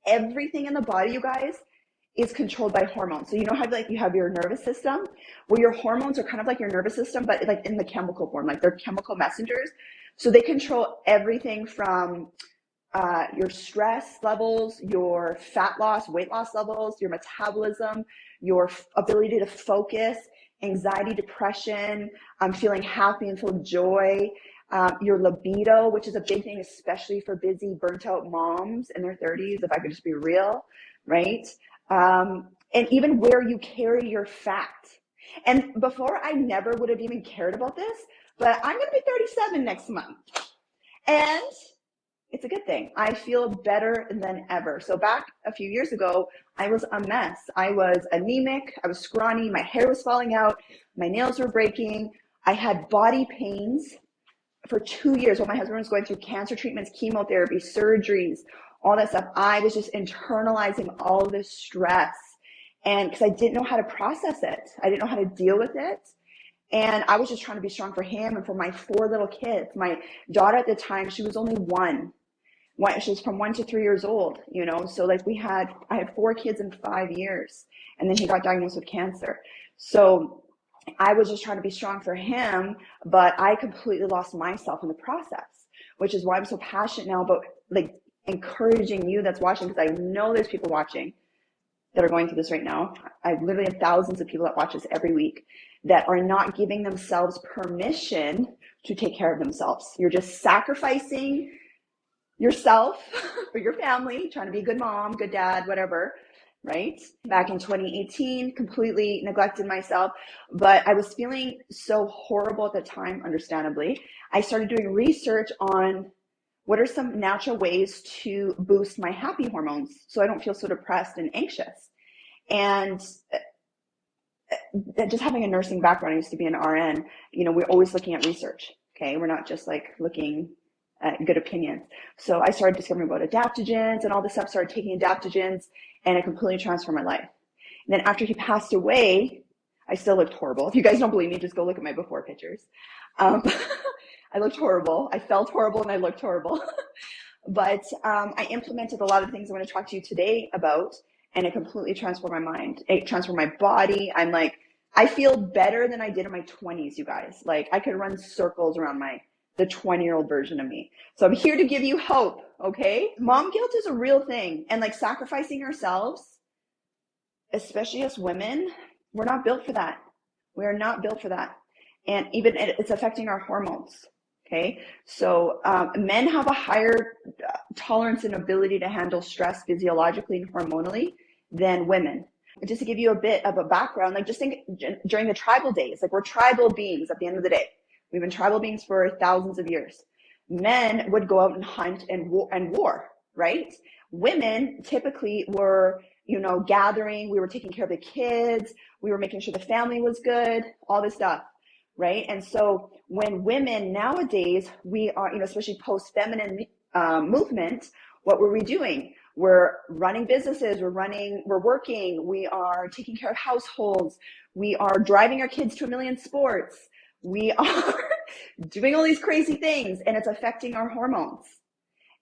everything in the body, you guys, is controlled by hormones. So you know how like you have your nervous system, well, your hormones are kind of like your nervous system, but like in the chemical form, like they're chemical messengers. So they control everything from your stress levels, your fat loss, weight loss levels, your metabolism, your ability to focus, anxiety, depression, feeling happy and full of joy, your libido, which is a big thing, especially for busy, burnt out moms in their 30s, if I could just be real, right? And even where you carry your fat. And before, I never would have even cared about this, but I'm going to be 37 next month. And it's a good thing. I feel better than ever. So back a few years ago, I was a mess. I was anemic. I was scrawny. My hair was falling out. My nails were breaking. I had body pains for 2 years while my husband was going through cancer treatments, chemotherapy, surgeries, all that stuff. I was just internalizing all this stress. And because I didn't know how to process it, I didn't know how to deal with it. And I was just trying to be strong for him and for my 4 little kids. My daughter at the time, she was only one. She was from 1 to 3 years old, you know? So like I had 4 kids in 5 years, and then he got diagnosed with cancer. So I was just trying to be strong for him, but I completely lost myself in the process, which is why I'm so passionate now about like encouraging you that's watching, because I know there's people watching that are going through this right now. I literally have thousands of people that watch this every week that are not giving themselves permission to take care of themselves. You're just sacrificing yourself for your family, trying to be a good mom, good dad, whatever, right? Back in 2018, completely neglected myself, but I was feeling so horrible at the time, understandably. I started doing research on what are some natural ways to boost my happy hormones so I don't feel so depressed and anxious. And just having a nursing background, I used to be an RN, you know, we're always looking at research, okay? We're not just like looking at good opinions. So I started discovering about adaptogens and all this stuff, started taking adaptogens, and it completely transformed my life. And then after he passed away, I still looked horrible. If you guys don't believe me, just go look at my before pictures. I looked horrible. I felt horrible and I looked horrible. But I implemented a lot of things I'm going to talk to you today about, and it completely transformed my mind. It transformed my body. I'm like, I feel better than I did in my 20s, you guys. Like I could run circles around the 20-year-old version of me. So I'm here to give you hope, okay? Mom guilt is a real thing. And like sacrificing ourselves, especially as women, we're not built for that. We are not built for that. And even it's affecting our hormones. Okay, so men have a higher tolerance and ability to handle stress physiologically and hormonally than women. Just to give you a bit of a background, like just think during the tribal days, like we're tribal beings at the end of the day. We've been tribal beings for thousands of years. Men would go out and hunt and war, right? Women typically were, you know, gathering, we were taking care of the kids, we were making sure the family was good, all this stuff. Right. And so when women nowadays, we are, you know, especially post-feminine movement, what were we doing? We're running businesses, we're working, we are taking care of households, we are driving our kids to 1 million sports, we are doing all these crazy things, and it's affecting our hormones.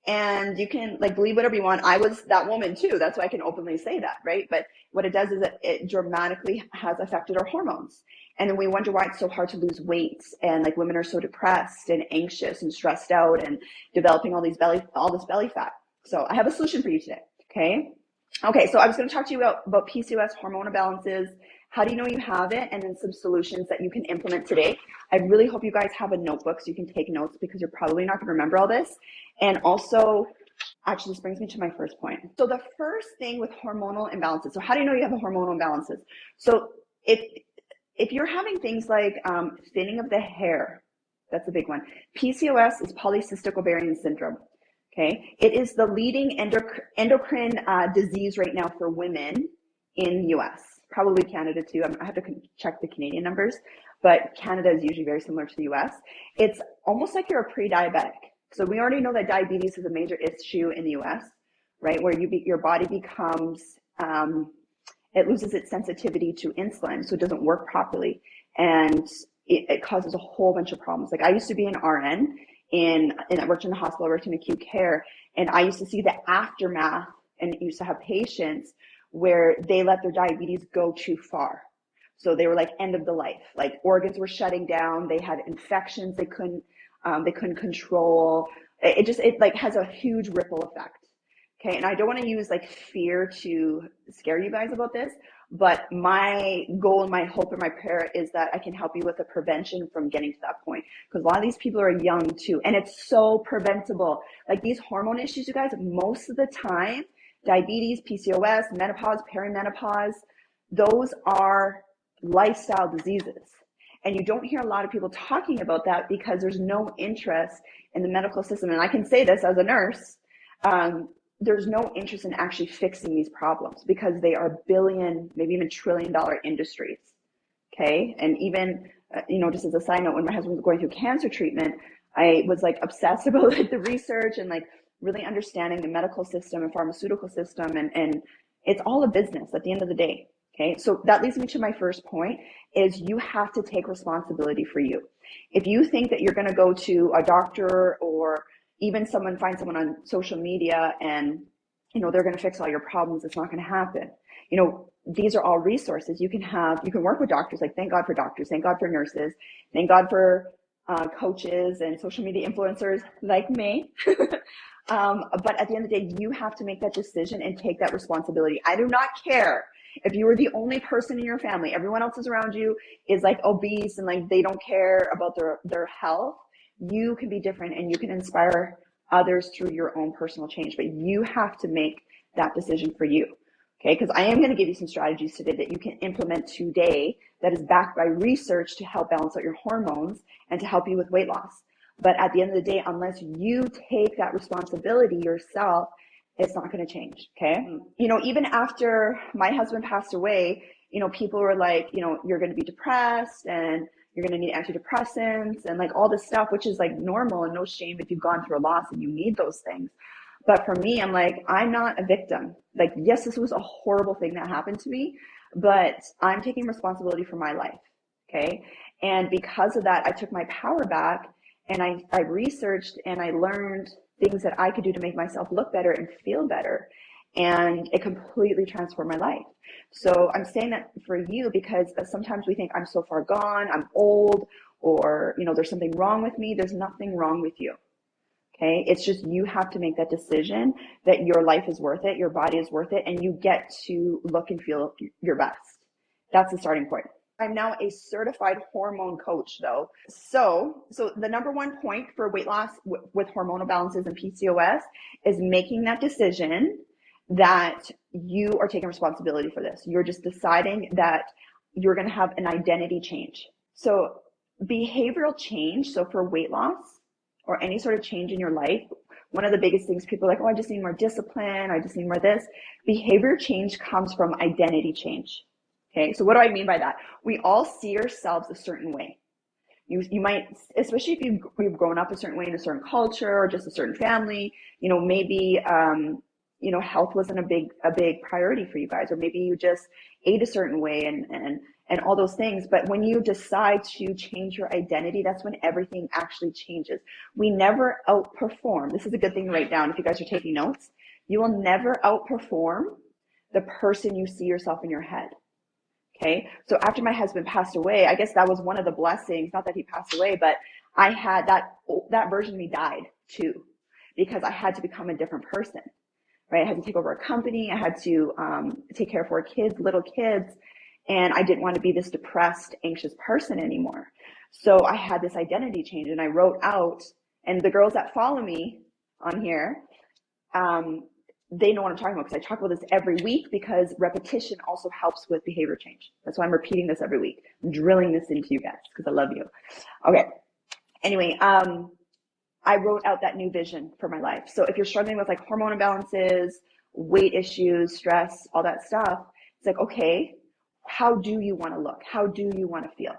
And you can like believe whatever you want. I was that woman too. That's why I can openly say that, right? But what it does is it dramatically has affected our hormones. And then we wonder why it's so hard to lose weight, and like women are so depressed and anxious and stressed out and developing all this belly fat. So I have a solution for you today. Okay. So I was going to talk to you about PCOS, hormonal imbalances. How do you know you have it? And then some solutions that you can implement today. I really hope you guys have a notebook so you can take notes, because you're probably not going to remember all this. And also, actually, this brings me to my first point. So the first thing with hormonal imbalances. So how do you know you have a hormonal imbalances? So if you're having things like thinning of the hair, that's a big one. PCOS is polycystic ovarian syndrome. Okay, it is the leading endocrine disease right now for women in the U.S. Probably Canada too. I have to check the Canadian numbers, but Canada is usually very similar to the US. It's almost like you're a pre-diabetic. So we already know that diabetes is a major issue in the US, right? Where your body becomes, it loses its sensitivity to insulin, so it doesn't work properly. And it causes a whole bunch of problems. Like I used to be an RN and I worked in the hospital, I worked in acute care, and I used to see the aftermath and used to have patients where they let their diabetes go too far. So they were like end of the life, like organs were shutting down. They had infections they couldn't control. It like has a huge ripple effect. Okay. And I don't want to use like fear to scare you guys about this, but my goal and my hope and my prayer is that I can help you with the prevention from getting to that point. Because a lot of these people are young too, and it's so preventable. Like these hormone issues, you guys, most of the time, diabetes, PCOS, menopause, perimenopause, those are lifestyle diseases. And you don't hear a lot of people talking about that because there's no interest in the medical system. And I can say this as a nurse, there's no interest in actually fixing these problems because they are billion, maybe even $1 trillion industries. Okay. And even, just as a side note, when my husband was going through cancer treatment, I was like obsessed about like the research and like really understanding the medical system and pharmaceutical system. And it's all a business at the end of the day. Okay. So that leads me to my first point is you have to take responsibility for you. If you think that you're going to go to a doctor or even find someone on social media and, they're going to fix all your problems, it's not going to happen. These are all resources you can work with doctors. Like, thank God for doctors, thank God for nurses, thank God for coaches and social media influencers like me. But at the end of the day, you have to make that decision and take that responsibility. I do not care if you are the only person in your family, everyone else is around you is like obese and like they don't care about their health. You can be different and you can inspire others through your own personal change, but you have to make that decision for you. Okay. Because I am going to give you some strategies today that you can implement today that is backed by research to help balance out your hormones and to help you with weight loss. But at the end of the day, unless you take that responsibility yourself, it's not going to change. Okay. Even after my husband passed away, people were like, you're going to be depressed and you're going to need antidepressants and like all this stuff, which is like normal and no shame if you've gone through a loss and you need those things. But for me, I'm like, I'm not a victim. Like, yes, this was a horrible thing that happened to me, but I'm taking responsibility for my life. Okay. And because of that, I took my power back and I researched and I learned things that I could do to make myself look better and feel better. And it completely transformed my life. So I'm saying that for you because sometimes we think I'm so far gone, I'm old, or, there's something wrong with me. There's nothing wrong with you. Okay. It's just, you have to make that decision that your life is worth it. Your body is worth it. And you get to look and feel your best. That's the starting point. I'm now a certified hormone coach though. So the number one point for weight loss with hormonal balances and PCOS is making that decision that you are taking responsibility for this. You're just deciding that you're going to have an identity change. So behavioral change. So for weight loss or any sort of change in your life, one of the biggest things people are like, oh, I just need more discipline. I just need more this. Behavior change comes from identity change. Okay. So what do I mean by that? We all see ourselves a certain way. You might, especially if you've grown up a certain way in a certain culture or just a certain family, maybe, health wasn't a big priority for you guys, or maybe you just ate a certain way and all those things. But when you decide to change your identity, that's when everything actually changes. We never outperform. This is a good thing to write down if you guys are taking notes. You will never outperform the person you see yourself in your head. Okay. So after my husband passed away, I guess that was one of the blessings, not that he passed away, but I had that version of me died too, because I had to become a different person, right? I had to take over a company. I had to take care of 4 kids, little kids. And I didn't want to be this depressed, anxious person anymore. So I had this identity change and I wrote out, and the girls that follow me on here, they know what I'm talking about because I talk about this every week because repetition also helps with behavior change. That's why I'm repeating this every week. I'm drilling this into you guys because I love you. Okay. Anyway, I wrote out that new vision for my life. So if you're struggling with like hormone imbalances, weight issues, stress, all that stuff, it's like, okay, how do you want to look? How do you want to feel?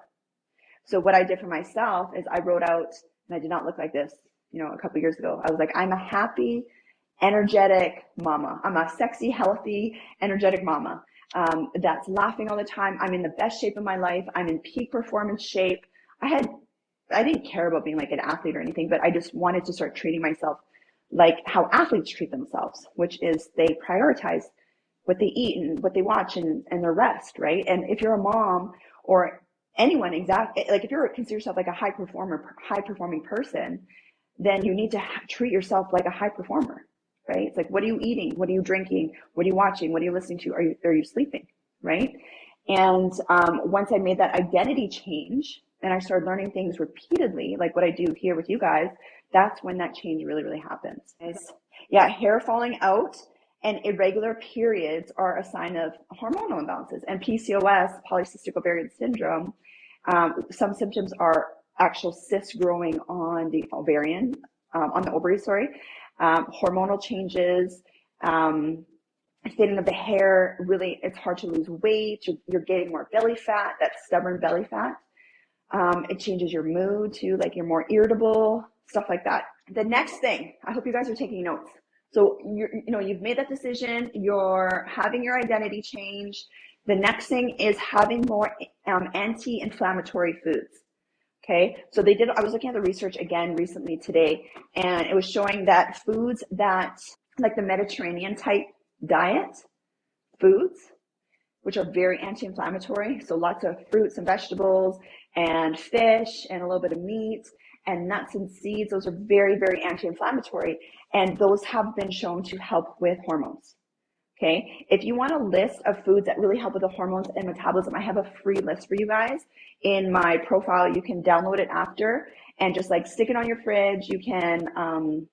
So what I did for myself is I wrote out, and I did not look like this, a couple of years ago. I was like, I'm a happy, energetic mama. I'm a sexy, healthy, energetic mama that's laughing all the time. I'm in the best shape of my life. I'm in peak performance shape. I didn't care about being like an athlete or anything, but I just wanted to start treating myself like how athletes treat themselves, which is they prioritize what they eat and what they watch and their rest, right? And if you're a mom or anyone, exactly, like if you're consider yourself like a high performing person, then you need to treat yourself like a high performer, right? It's like, what are you eating? What are you drinking? What are you watching? What are you listening to? Are you sleeping, right? And once I made that identity change and I started learning things repeatedly, like what I do here with you guys, that's when that change really, really happens. Yeah, hair falling out and irregular periods are a sign of hormonal imbalances. And PCOS, polycystic ovarian syndrome, some symptoms are actual cysts growing on the ovarian, on the ovaries, sorry, hormonal changes, thinning of the hair. Really, it's hard to lose weight. You're getting more belly fat, that stubborn belly fat. It changes your mood too, like you're more irritable, stuff like that. The next thing, I hope you guys are taking notes. So you've made that decision, you're having your identity change. The next thing is having more anti-inflammatory foods. Okay, so I was looking at the research again recently today, and it was showing that foods that, like the Mediterranean type diet foods, which are very anti-inflammatory, so lots of fruits and vegetables and fish and a little bit of meat and nuts and seeds, those are very, very anti-inflammatory, and those have been shown to help with hormones. Okay, if you want a list of foods that really help with the hormones and metabolism, I have a free list for you guys in my profile. You can download it after and just like stick it on your fridge. You can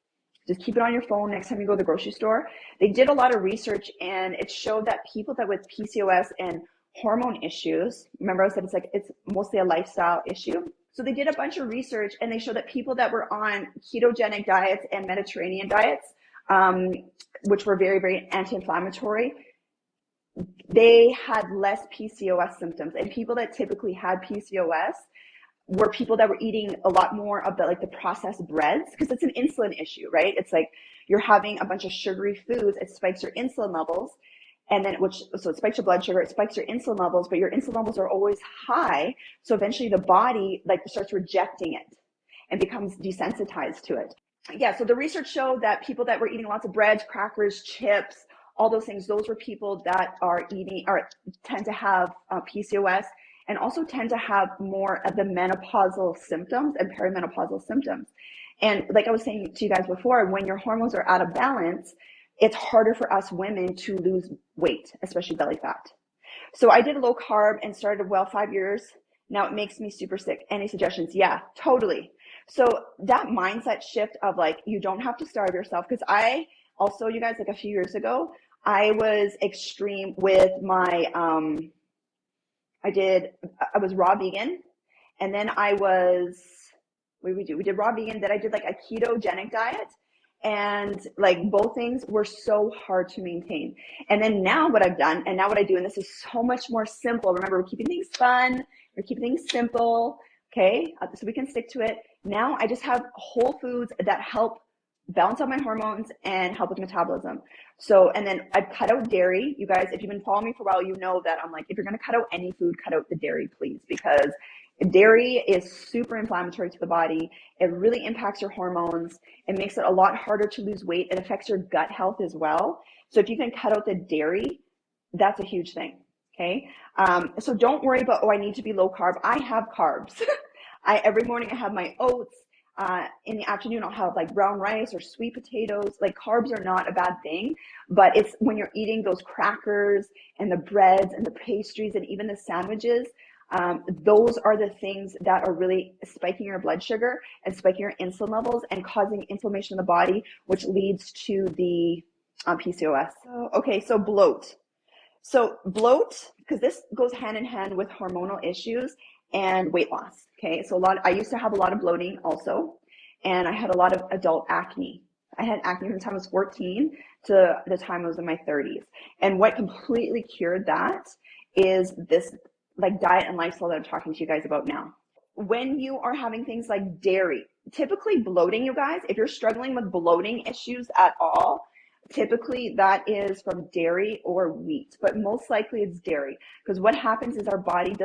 just keep it on your phone next time you go to the grocery store. They did a lot of research and it showed that people that with PCOS and hormone issues, remember I said it's mostly a lifestyle issue. So they did a bunch of research and they showed that people that were on ketogenic diets and Mediterranean diets, which were very, very anti-inflammatory, they had less PCOS symptoms. And people that typically had PCOS were people that were eating a lot more of the processed breads, because it's an insulin issue, right? It's like you're having a bunch of sugary foods, it spikes your insulin levels, and then so it spikes your blood sugar, it spikes your insulin levels, but your insulin levels are always high. So eventually the body starts rejecting it and becomes desensitized to it. Yeah, so the research showed that people that were eating lots of breads, crackers, chips, all those things, those were people that tend to have PCOS and also tend to have more of the menopausal symptoms and perimenopausal symptoms. And like I was saying to you guys before, when your hormones are out of balance, it's harder for us women to lose weight, especially belly fat. So I did low carb and started 5 years. Now it makes me super sick. Any suggestions? Yeah, totally. So that mindset shift of you don't have to starve yourself, because I also, you guys, a few years ago, I was extreme with my, I was raw vegan, and then we did raw vegan, then I did a ketogenic diet, and both things were so hard to maintain. And then now what I've done, and now what I do, and this is so much more simple. Remember, we're keeping things fun, we're keeping things simple, okay? So we can stick to it. Now I just have whole foods that help balance out my hormones and help with metabolism. So, and then I've cut out dairy. You guys, if you've been following me for a while, you know that I'm if you're going to cut out any food, cut out the dairy, please, because dairy is super inflammatory to the body. It really impacts your hormones. It makes it a lot harder to lose weight. It affects your gut health as well. So if you can cut out the dairy, that's a huge thing. Okay. So don't worry about, I need to be low carb. I have carbs. Every morning I have my oats. In the afternoon, I'll have brown rice or sweet potatoes. Carbs are not a bad thing, but it's when you're eating those crackers and the breads and the pastries and even the sandwiches, those are the things that are really spiking your blood sugar and spiking your insulin levels and causing inflammation in the body, which leads to the PCOS. So bloat. So bloat, because this goes hand in hand with hormonal issues and weight loss. Okay, so I used to have a lot of bloating also, and I had a lot of adult acne. I had acne from the time I was 14 to the time I was in my 30s. And what completely cured that is this diet and lifestyle that I'm talking to you guys about now. When you are having things like dairy, typically bloating, you guys, if you're struggling with bloating issues at all, typically that is from dairy or wheat, but most likely it's dairy, because what happens is our body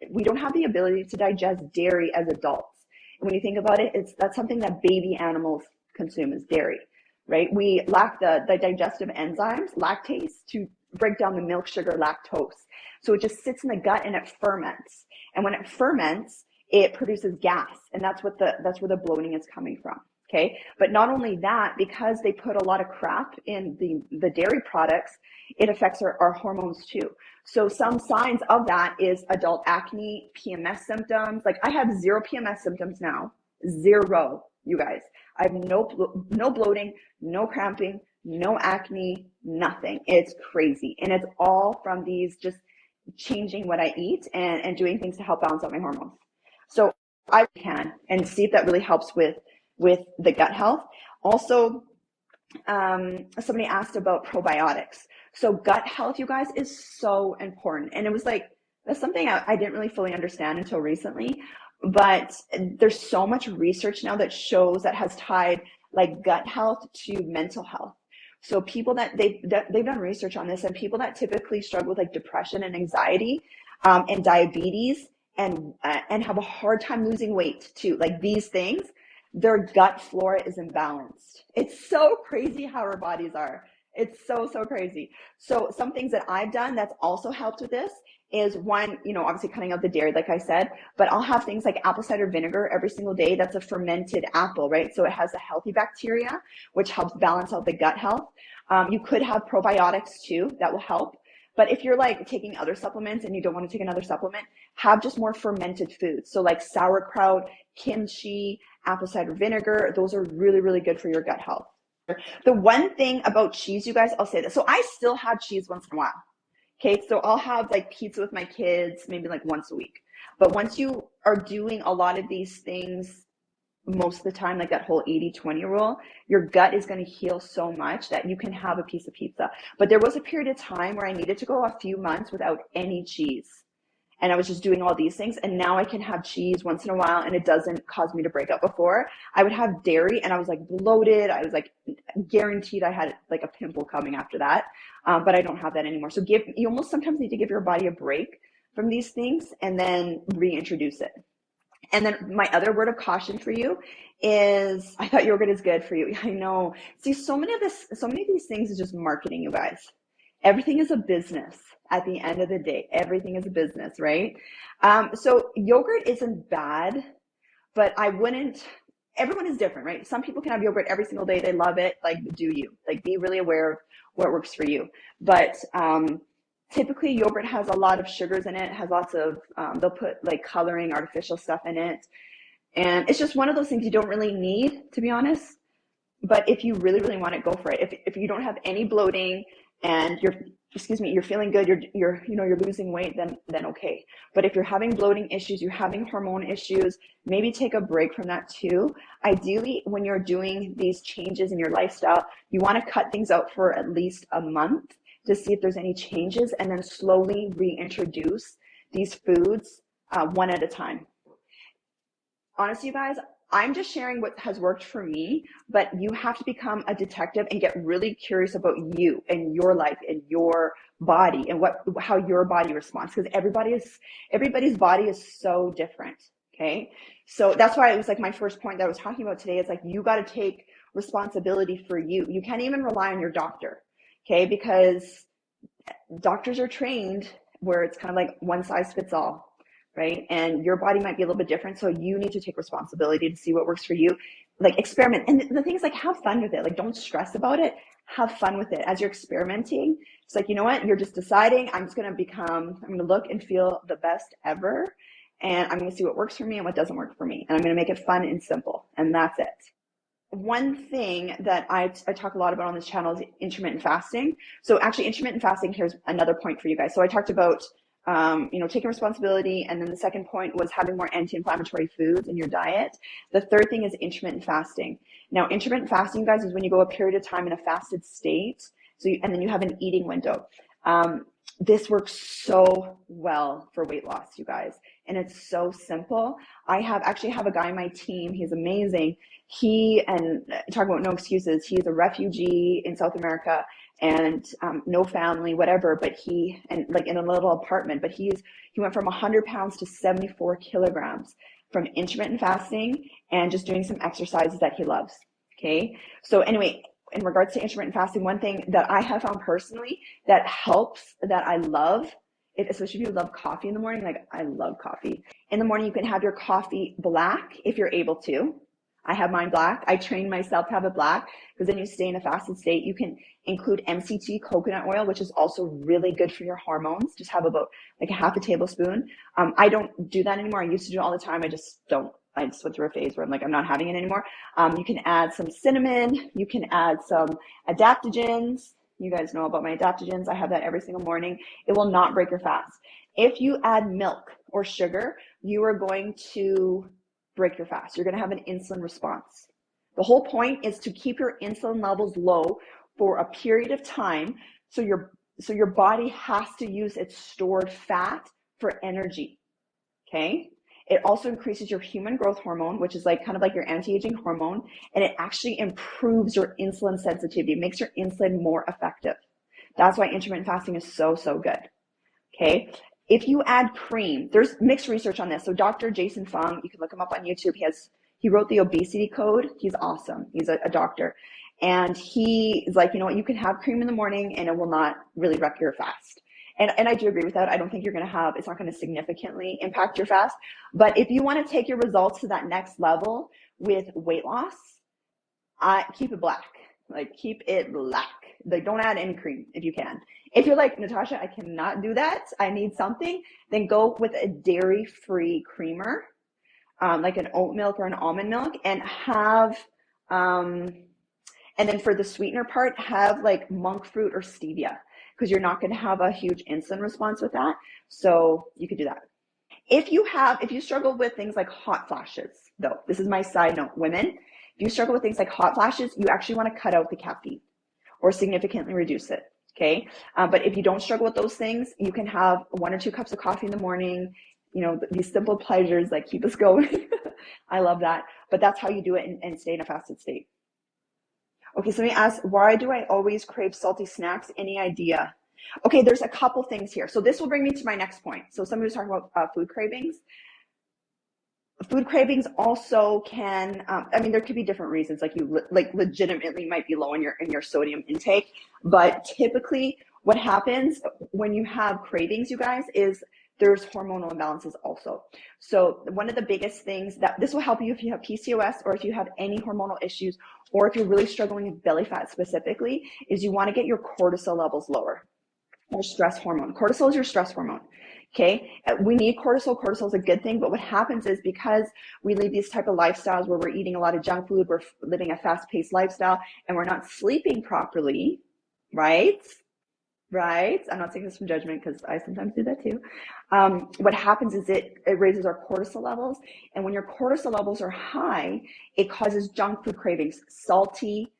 we don't have the ability to digest dairy as adults. And when you think about it, that's something that baby animals consume, is dairy. right? We lack the digestive enzymes, lactase, to break down the milk sugar lactose. So it just sits in the gut and it ferments. And when it ferments, it produces gas. And that's where the bloating is coming from. Okay. But not only that, because they put a lot of crap in the dairy products, it affects our hormones too. So some signs of that is adult acne, PMS symptoms. Like I have 0 PMS symptoms now. 0, you guys. I have no bloating, no cramping, no acne, nothing. It's crazy. And it's all from these just changing what I eat and doing things to help balance out my hormones. So I can, and see if that really helps with the gut health. Also, somebody asked about probiotics. So gut health, you guys, is so important. And it was like, that's something I didn't really fully understand until recently. But there's so much research now that shows that has tied like gut health to mental health. So people that they've done research on this, and people that typically struggle with like depression and anxiety, and diabetes, and have a hard time losing weight too, like these things, their gut flora is imbalanced. It's so crazy how our bodies are. It's so crazy. So some things that I've done that's also helped with this is, one, obviously cutting out the dairy, like I said, but I'll have things like apple cider vinegar every single day. That's a fermented apple, right? So it has a healthy bacteria, which helps balance out the gut health. You could have probiotics too, that will help. But if you're like taking other supplements and you don't want to take another supplement, have just more fermented foods. So like sauerkraut, kimchi, apple cider vinegar, those are really, really good for your gut health. The one thing about cheese, you guys, I'll say this. So I still have cheese once in a while. Okay, so I'll have like pizza with my kids, maybe like once a week. But once you are doing a lot of these things most of the time, like that whole 80-20 rule, your gut is going to heal so much that you can have a piece of pizza. But there was a period of time where I needed to go a few months without any cheese. And I was just doing all these things. And now I can have cheese once in a while and it doesn't cause me to break out. Before, I would have dairy and I was like bloated. I was like guaranteed I had like a pimple coming after that. But I don't have that anymore. So you almost sometimes need to give your body a break from these things and then reintroduce it. And then my other word of caution for you is, I thought yogurt is good for you. I know. See, so many of these things is just marketing, you guys. Everything is a business. At the end of the day, everything is a business, right? So yogurt isn't bad, but everyone is different, right? Some people can have yogurt every single day. They love it. Like, do you? Like, be really aware of what works for you. But typically yogurt has a lot of sugars in it. It has lots of, they'll put like coloring, artificial stuff in it. And it's just one of those things you don't really need, to be honest. But if you really, really want it, go for it. If you don't have any bloating and you're feeling good, you're losing weight, then okay. But if you're having bloating issues, you're having hormone issues, maybe take a break from that too. Ideally, when you're doing these changes in your lifestyle, you want to cut things out for at least a month to see if there's any changes, and then slowly reintroduce these foods one at a time. Honestly, you guys, I'm just sharing what has worked for me, but you have to become a detective and get really curious about you and your life and your body and how your body responds, because everybody's body is so different. Okay. So that's why it was like my first point that I was talking about today is like, you got to take responsibility for you. You can't even rely on your doctor. Okay. Because doctors are trained where it's kind of like one size fits all. Right? And your body might be a little bit different. So you need to take responsibility to see what works for you. Like, experiment. And the thing is, like, have fun with it. Like, don't stress about it. Have fun with it. As you're experimenting, it's like, you know what? You're just deciding, I'm going to look and feel the best ever. And I'm going to see what works for me and what doesn't work for me. And I'm going to make it fun and simple. And that's it. One thing that I talk a lot about on this channel is intermittent fasting. So actually, intermittent fasting, here's another point for you guys. So I talked about taking responsibility. And then the second point was having more anti-inflammatory foods in your diet. The third thing is intermittent fasting. Now, intermittent fasting, guys, is when you go a period of time in a fasted state. And then you have an eating window. This works so well for weight loss, you guys. And it's so simple. I actually have a guy on my team. He's amazing. Talk about no excuses. He's a refugee in South America and no family, whatever, but like in a little apartment, but he went from 100 pounds to 74 kilograms from intermittent fasting and just doing some exercises that he loves. Okay. So anyway, in regards to intermittent fasting, one thing that I have found personally that helps, that I love, especially if you love coffee in the morning, like I love coffee. In the morning, you can have your coffee black if you're able to. I have mine black. I train myself to have it black because then you stay in a fasted state. You can include MCT coconut oil, which is also really good for your hormones. Just have about like a half a tablespoon. I don't do that anymore. I used to do it all the time. I just went through a phase where I'm like, I'm not having it anymore. You can add some cinnamon. You can add some adaptogens. You guys know about my adaptogens. I have that every single morning. It will not break your fast. If you add milk or sugar, you are going to break your fast. You're going to have an insulin response. The whole point is to keep your insulin levels low for a period of time, so your body has to use its stored fat for energy. Okay? It also increases your human growth hormone, which is like kind of like your anti-aging hormone, and it actually improves your insulin sensitivity. It makes your insulin more effective. That's why intermittent fasting is so, so good. Okay? If you add cream, there's mixed research on this. So Dr. Jason Fung, you can look him up on YouTube. He wrote the obesity code. He's awesome. He's a doctor. And he is like, you know what, you can have cream in the morning and it will not really wreck your fast. And I do agree with that. I don't think it's not going to significantly impact your fast. But if you want to take your results to that next level with weight loss, keep it black. Like, keep it black. Like, don't add any cream if you can. If you're like, Natasha, I cannot do that, I need something, then go with a dairy-free creamer, like an oat milk or an almond milk, and have, and then for the sweetener part, have like monk fruit or stevia, because you're not going to have a huge insulin response with that. So you could do that. If you struggle with things like hot flashes, though, this is my side note, women, if you struggle with things like hot flashes, you actually want to cut out the caffeine or significantly reduce it. Okay. But if you don't struggle with those things, you can have 1 or 2 cups of coffee in the morning. You know, these simple pleasures that keep us going. I love that. But that's how you do it and stay in a fasted state. Okay. So let me ask, why do I always crave salty snacks? Any idea? Okay. There's a couple things here. So this will bring me to my next point. So somebody was talking about food cravings. Food cravings also can, there could be different reasons, like you legitimately might be low in your sodium intake, but typically what happens when you have cravings, you guys, is there's hormonal imbalances also. So one of the biggest things that this will help you if you have PCOS or if you have any hormonal issues, or if you're really struggling with belly fat specifically, is you want to get your cortisol levels lower, or stress hormone. Cortisol is your stress hormone. Okay, we need cortisol. Cortisol is a good thing, but what happens is because we lead these type of lifestyles where we're eating a lot of junk food, we're living a fast-paced lifestyle, and we're not sleeping properly, right? I'm not saying this from judgment because I sometimes do that too. What happens is it raises our cortisol levels, and when your cortisol levels are high, it causes junk food cravings, salty,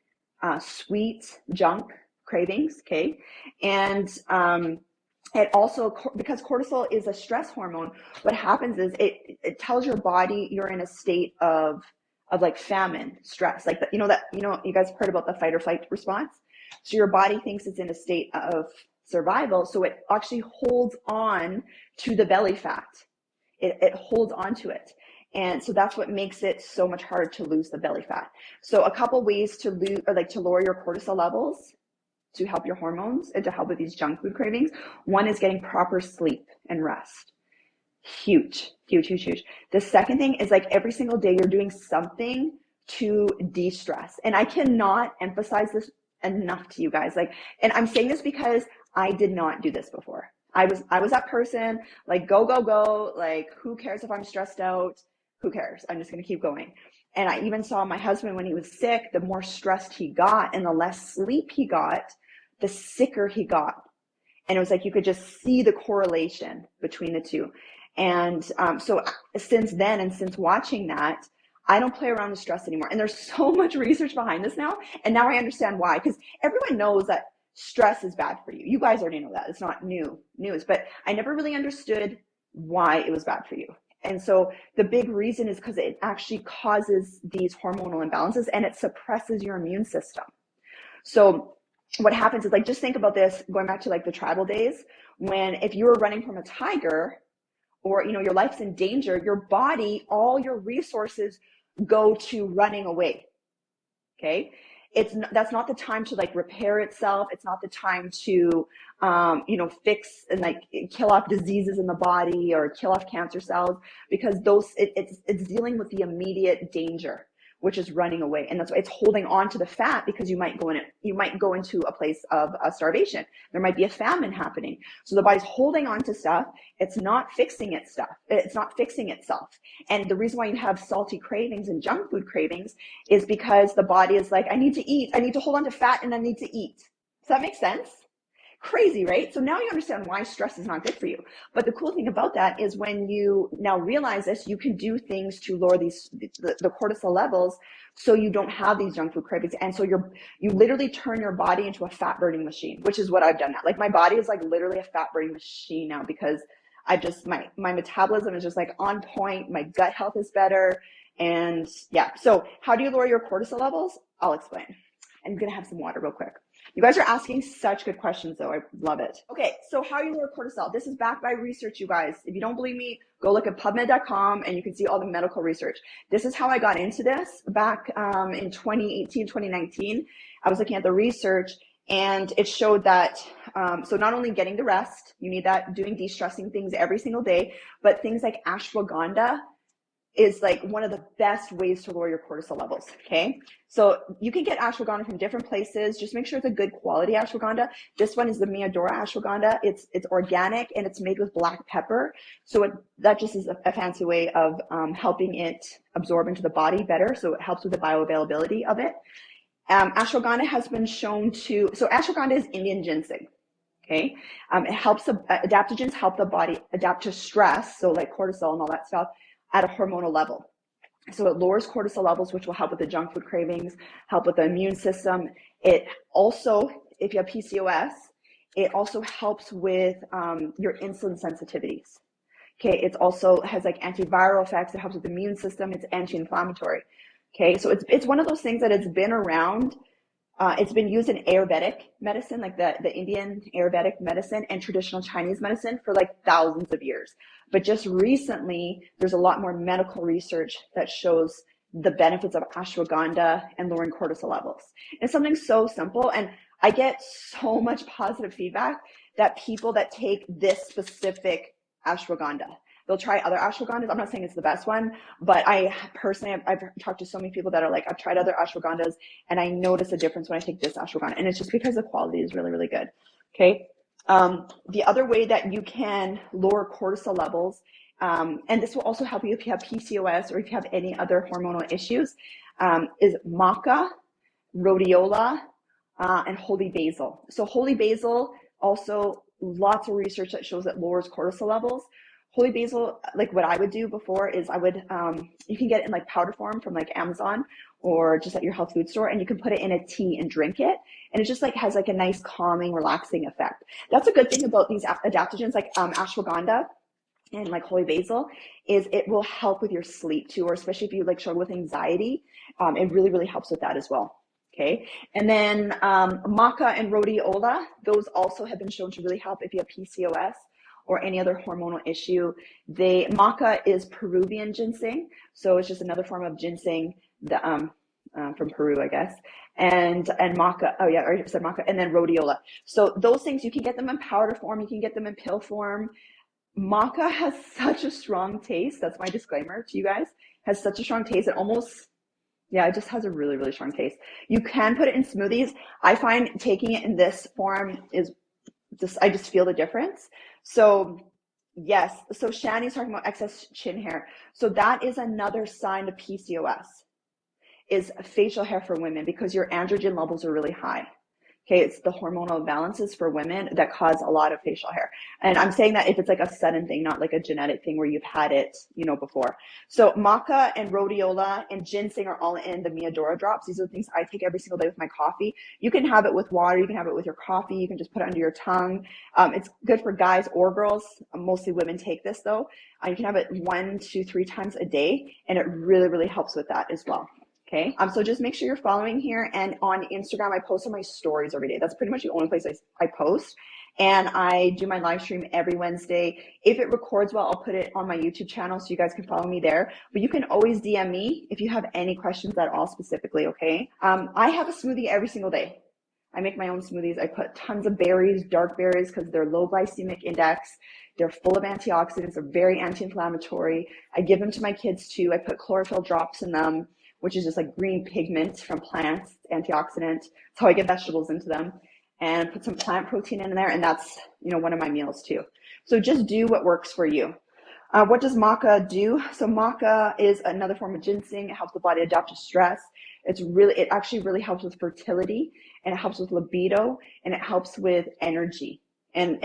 sweet junk cravings. Okay, and it also, because cortisol is a stress hormone, what happens is it tells your body you're in a state of like famine, stress, like you guys have heard about the fight or flight response. So your body thinks it's in a state of survival, so it actually holds on to the belly fat. It holds on to it. And so that's what makes it so much harder to lose the belly fat. So a couple ways to lower your cortisol levels to help your hormones and to help with these junk food cravings. One is getting proper sleep and rest. Huge. The second thing is, like, every single day you're doing something to de-stress. And I cannot emphasize this enough to you guys. Like, and I'm saying this because I did not do this before. I was that person, like, go, like, who cares if I'm stressed out? Who cares? I'm just going to keep going. And I even saw my husband when he was sick, the more stressed he got and the less sleep he got, the sicker he got. And it was like you could just see the correlation between the two. And so since then, and since watching that, I don't play around with stress anymore. And there's so much research behind this now. And now I understand why, because everyone knows that stress is bad for you. You guys already know that. It's not news, but I never really understood why it was bad for you. And so the big reason is because it actually causes these hormonal imbalances and it suppresses your immune system. So what happens is, like, just think about this, going back to like the tribal days, when if you were running from a tiger, or, your life's in danger, your body, all your resources go to running away. Okay. that's not the time to like repair itself. It's not the time to, fix and like kill off diseases in the body or kill off cancer cells, because it's dealing with the immediate danger, which is running away. And that's why it's holding on to the fat, because you might go into a place of starvation. There might be a famine happening. So the body's holding on to stuff. It's not fixing itself. And the reason why you have salty cravings and junk food cravings is because the body is like, I need to eat. I need to hold on to fat and I need to eat. Does that make sense? Crazy, right? So now you understand why stress is not good for you. But the cool thing about that is when you now realize this, you can do things to lower the cortisol levels, so you don't have these junk food cravings. And so you literally turn your body into a fat burning machine, which is what I've done now. Like my body is like literally a fat burning machine now, because my metabolism is just like on point. My gut health is better. And yeah. So how do you lower your cortisol levels? I'll explain. I'm going to have some water real quick. You guys are asking such good questions, though. I love it. Okay, so how you lower cortisol. This is backed by research, you guys. If you don't believe me, go look at PubMed.com and you can see all the medical research. This is how I got into this back in 2018, 2019. I was looking at the research, and it showed that, so not only getting the rest, you need that, doing de-stressing things every single day, but things like ashwagandha is like one of the best ways to lower your cortisol levels. Okay. So you can get ashwagandha from different places. Just make sure it's a good quality ashwagandha. This one is the Miyadora ashwagandha. It's organic and it's made with black pepper. So that just is a fancy way of helping it absorb into the body better. So it helps with the bioavailability of it. Ashwagandha has been shown so ashwagandha is Indian ginseng. Okay. It helps, adaptogens help the body adapt to stress. So like cortisol and all that stuff, at a hormonal level. So it lowers cortisol levels, which will help with the junk food cravings, help with the immune system. It also, if you have PCOS, it also helps with your insulin sensitivities. Okay, it also has like antiviral effects. It helps with the immune system. It's anti-inflammatory. Okay, so it's one of those things that it's been around. It's been used in Ayurvedic medicine, like the Indian Ayurvedic medicine and traditional Chinese medicine for like thousands of years. But just recently, there's a lot more medical research that shows the benefits of ashwagandha and lowering cortisol levels. It's something so simple. And I get so much positive feedback that people that take this specific ashwagandha, they'll try other ashwagandhas. I'm not saying it's the best one, but I personally, I've talked to so many people that are like, I've tried other ashwagandhas and I notice a difference when I take this ashwagandha. And it's just because the quality is really, really good. Okay. The other way that you can lower cortisol levels, and this will also help you if you have PCOS or if you have any other hormonal issues, is maca, rhodiola, and holy basil. So holy basil, also lots of research that shows it lowers cortisol levels. Holy basil, like what I would do before is I would, you can get it in like powder form from like Amazon or just at your health food store, and you can put it in a tea and drink it. And it just like has like a nice calming, relaxing effect. That's a good thing about these adaptogens like ashwagandha and like holy basil is it will help with your sleep too, or especially if you like struggle with anxiety, it really, really helps with that as well. Okay. And then maca and rhodiola, those also have been shown to really help if you have PCOS or any other hormonal issue. Maca is Peruvian ginseng, so it's just another form of ginseng from Peru, I guess. And maca, oh yeah, I already said maca, and then rhodiola. So those things, you can get them in powder form, you can get them in pill form. Maca has such a strong taste. That's my disclaimer to you guys. Has such a strong taste. It just has a really, really strong taste. You can put it in smoothies. I find taking it in this form I just feel the difference. So yes, so Shani's talking about excess chin hair. So that is another sign of PCOS, is facial hair for women, because your androgen levels are really high. Okay, it's the hormonal imbalances for women that cause a lot of facial hair. And I'm saying that if it's like a sudden thing, not like a genetic thing where you've had it, before. So maca and rhodiola and ginseng are all in the Miyadora drops. These are the things I take every single day with my coffee. You can have it with water. You can have it with your coffee. You can just put it under your tongue. It's good for guys or girls. Mostly women take this though. You can have it 1 to 3 times a day, and it really, really helps with that as well. Okay. So just make sure you're following here, and on Instagram, I post on my stories every day. That's pretty much the only place I post. And I do my live stream every Wednesday. If it records well, I'll put it on my YouTube channel so you guys can follow me there. But you can always DM me if you have any questions at all specifically, okay? I have a smoothie every single day. I make my own smoothies. I put tons of berries, dark berries, because they're low glycemic index. They're full of antioxidants. They're very anti-inflammatory. I give them to my kids too. I put chlorophyll drops in them, which is just like green pigment from plants, antioxidant. That's how I get vegetables into them. And put some plant protein in there, and that's, one of my meals too. So just do what works for you. What does maca do? So maca is another form of ginseng. It helps the body adapt to stress. It actually really helps with fertility, and it helps with libido, and it helps with energy. And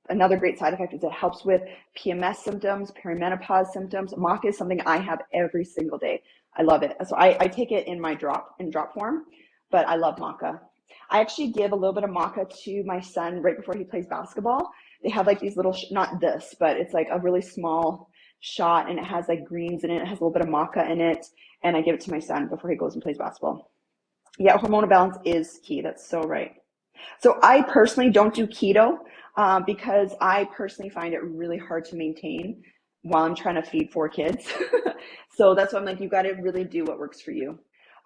another great side effect is it helps with PMS symptoms, perimenopause symptoms. Maca is something I have every single day. I love it. So I take it in drop form, but I love maca. I actually give a little bit of maca to my son right before he plays basketball. They have like these little, not this, but it's like a really small shot, and it has like greens in it. It has a little bit of maca in it, and I give it to my son before he goes and plays basketball. Yeah, hormonal balance is key. That's so right. So I personally don't do keto because I personally find it really hard to maintain while I'm trying to feed 4 kids. So that's why I'm like, you got to really do what works for you.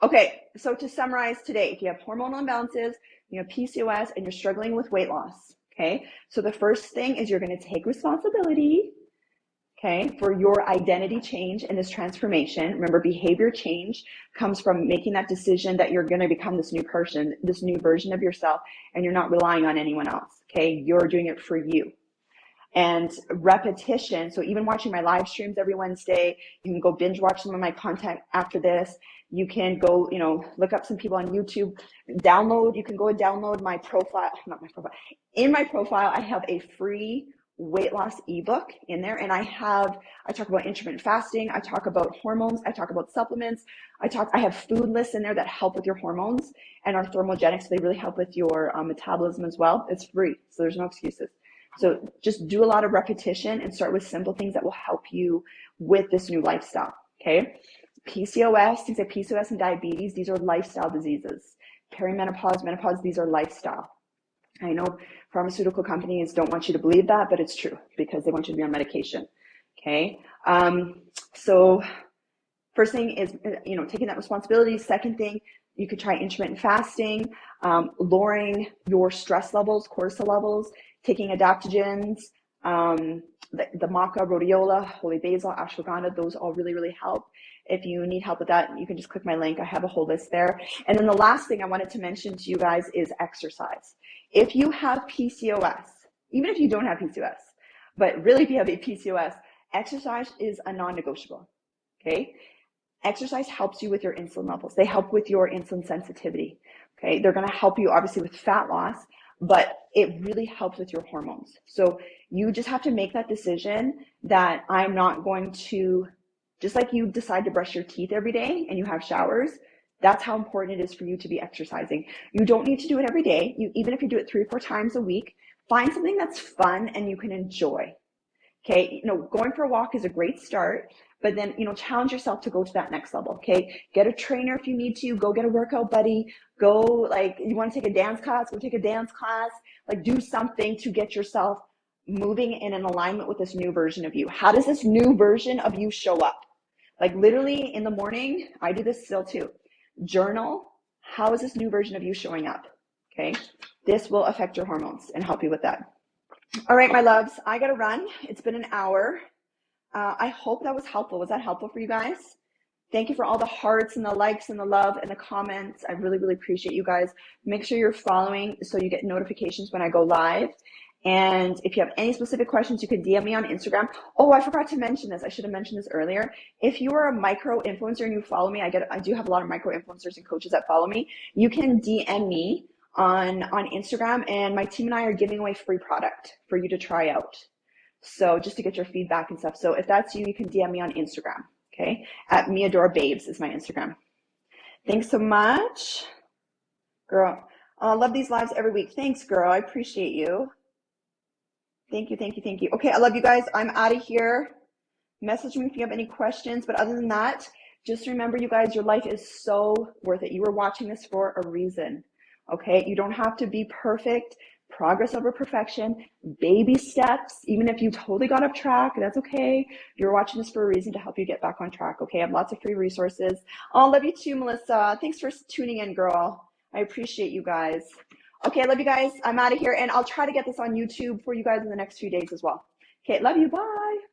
Okay, so to summarize today, if you have hormonal imbalances, you have PCOS, and you're struggling with weight loss, okay? So the first thing is you're going to take responsibility, okay, for your identity change and this transformation. Remember, behavior change comes from making that decision that you're going to become this new person, this new version of yourself, and you're not relying on anyone else, okay? You're doing it for you. And repetition, so even watching my live streams every Wednesday, you can go binge watch some of my content after this. You can go, look up some people on YouTube, you can go and download my profile, not my profile. In my profile, I have a free weight loss ebook in there. And I talk about intermittent fasting. I talk about hormones. I talk about supplements. I have food lists in there that help with your hormones and are thermogenic. So they really help with your metabolism as well. It's free. So there's no excuses. So just do a lot of repetition and start with simple things that will help you with this new lifestyle, okay? PCOS, things like PCOS and diabetes, these are lifestyle diseases. Perimenopause, menopause, these are lifestyle. I know pharmaceutical companies don't want you to believe that, but it's true because they want you to be on medication, okay? So first thing is, taking that responsibility. Second thing, you could try intermittent fasting, lowering your stress levels, cortisol levels, taking adaptogens, the maca, rhodiola, holy basil, ashwagandha, those all really, really help. If you need help with that, you can just click my link. I have a whole list there. And then the last thing I wanted to mention to you guys is exercise. If you have PCOS, even if you don't have PCOS, but really if you have a PCOS, exercise is a non-negotiable, okay? Exercise helps you with your insulin levels. They help with your insulin sensitivity, okay? They're gonna help you obviously with fat loss, but it really helps with your hormones. So you just have to make that decision that I'm not going to, just like you decide to brush your teeth every day and you have showers, that's how important it is for you to be exercising. You don't need to do it every day. Even if you do it 3 or 4 times a week, find something that's fun and you can enjoy. Okay, going for a walk is a great start, but then, challenge yourself to go to that next level, okay? Get a trainer if you need to, go get a workout buddy, go, you want to take a dance class, go take a dance class, do something to get yourself moving in an alignment with this new version of you. How does this new version of you show up? Literally in the morning, I do this still too. Journal, how is this new version of you showing up, okay? This will affect your hormones and help you with that. All right, my loves, I got to run. It's been an hour. I hope that was helpful. Was that helpful for you guys? Thank you for all the hearts and the likes and the love and the comments. I really, really appreciate you guys. Make sure you're following so you get notifications when I go live. And if you have any specific questions, you can DM me on Instagram. Oh, I forgot to mention this. I should have mentioned this earlier. If you are a micro influencer and you follow me, I do have a lot of micro influencers and coaches that follow me. You can DM me on Instagram, and my team and I are giving away free product for you to try out. So just to get your feedback and stuff. So if that's you, you can DM me on Instagram, okay? At Miadora Babes is my Instagram. Thanks so much. Girl, I love these lives every week. Thanks, girl. I appreciate you. Thank you, thank you, thank you. Okay, I love you guys. I'm out of here. Message me if you have any questions. But other than that, just remember, you guys, your life is so worth it. You were watching this for a reason. Okay, you don't have to be perfect. progress over perfection, baby steps. Even if you totally got off track, that's okay. You're watching this for a reason, to help you get back on track. Okay, I have lots of free resources. Oh, love you too, Melissa. Thanks for tuning in, girl. I appreciate you guys. Okay, I love you guys. I'm out of here, and I'll try to get this on YouTube for you guys in the next few days as well. Okay, love you. Bye.